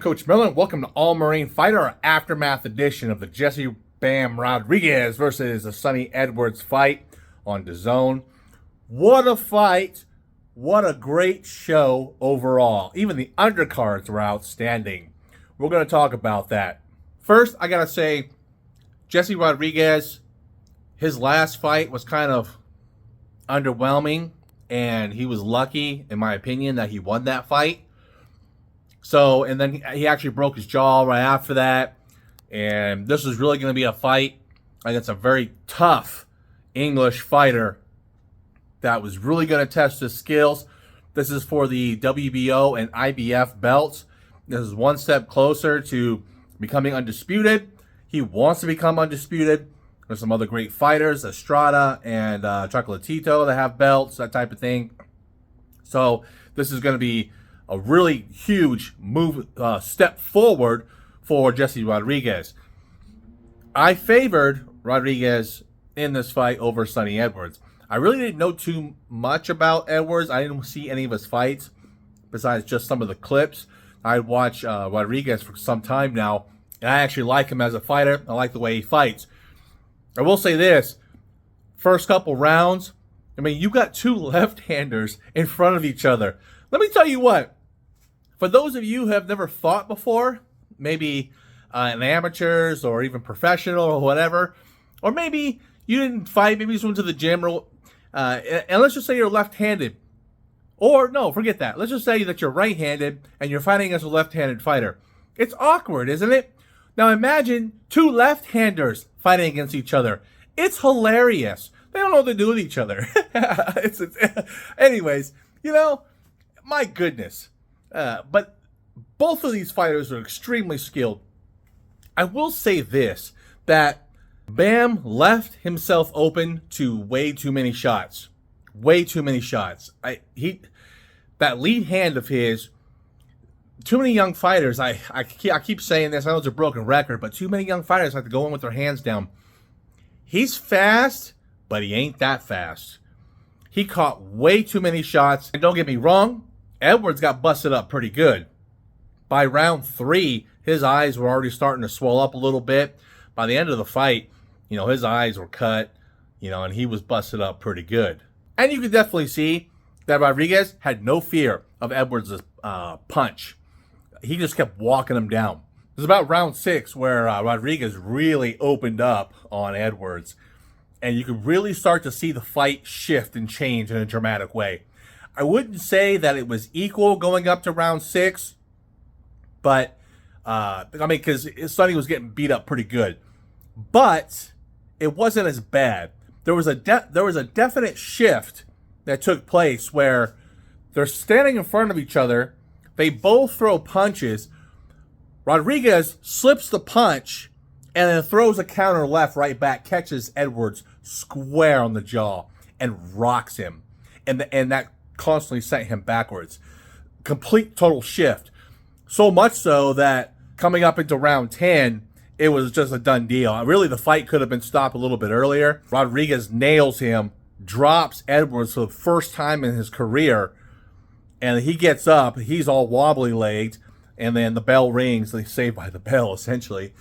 Coach Miller. Welcome to All Marine Fighter, our aftermath edition of the Jesse Bam Rodriguez versus the Sunny Edwards fight on DAZN. What a fight. What a great show overall. Even the undercards were outstanding. We're going to talk about that. First, I got to say, Jesse Rodriguez, his last fight was kind of underwhelming, and he was lucky, in my opinion, that he won that fight. So, and then he actually broke his jaw right after that. And this is really going to be a fight against a very tough English fighter that was really going to test his skills. This is for the WBO and IBF belts. This is one step closer to becoming undisputed. He wants to become undisputed. There's some other great fighters, Estrada and Chocolatito, that have belts, that type of thing. So this is going to be a really huge step forward for Jesse Rodriguez. I favored Rodriguez in this fight over Sunny Edwards. I really didn't know too much about Edwards. I didn't see any of his fights besides just some of the clips. I watched Rodriguez for some time now, and I actually like him as a fighter. I like the way he fights. I will say this. First couple rounds, I mean, you got two left-handers in front of each other. Let me tell you what. For those of you who have never fought before, maybe in amateurs or even professional or whatever, or maybe you didn't fight, maybe you just went to the gym, and let's just say you're left-handed. Or, no, forget that. Let's just say that you're right-handed and you're fighting against a left-handed fighter. It's awkward, isn't it? Now imagine two left-handers fighting against each other. It's hilarious. They don't know what to do with each other. Anyways, you know, my goodness. But both of these fighters are extremely skilled. I will say this, that Bam left himself open to way too many shots. Way too many shots. That lead hand of his, too many young fighters, I keep saying this, I know it's a broken record, but too many young fighters have to go in with their hands down. He's fast, but he ain't that fast. He caught way too many shots. And don't get me wrong, Edwards got busted up pretty good. By round 3, his eyes were already starting to swell up a little bit. By the end of the fight, you know, his eyes were cut, you know, and he was busted up pretty good. And you could definitely see that Rodriguez had no fear of Edwards' punch. He just kept walking him down. It was about round 6 where Rodriguez really opened up on Edwards. And you could really start to see the fight shift and change in a dramatic way. I wouldn't say that it was equal going up to round 6. But, I mean, because Sunny was getting beat up pretty good. But it wasn't as bad. There was a definite shift that took place where they're standing in front of each other. They both throw punches. Rodriguez slips the punch and then throws a counter left right back, catches Edwards square on the jaw and rocks him. And that constantly sent him backwards. Complete total shift. So much so that coming up into round 10, it was just a done deal. Really, the fight could have been stopped a little bit earlier. Rodriguez nails him, drops Edwards for the first time in his career, and he gets up. He's all wobbly-legged, and then the bell rings. They saved by the bell, essentially.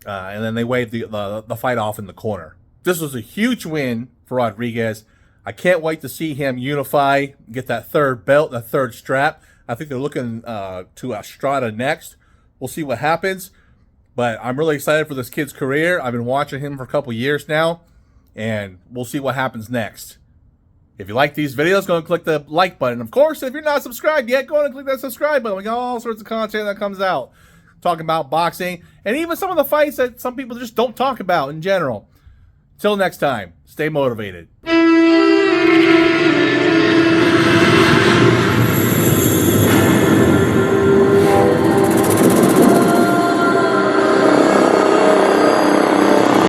And then they wave the fight off in the corner. This was a huge win for Rodriguez. I can't wait to see him unify, get that third belt, that third strap. I think they're looking to Estrada next. We'll see what happens. But I'm really excited for this kid's career. I've been watching him for a couple years now, and we'll see what happens next. If you like these videos, go and click the like button. Of course, if you're not subscribed yet, go and click that subscribe button. We got all sorts of content that comes out, talking about boxing, and even some of the fights that some people just don't talk about in general. Till next time, stay motivated.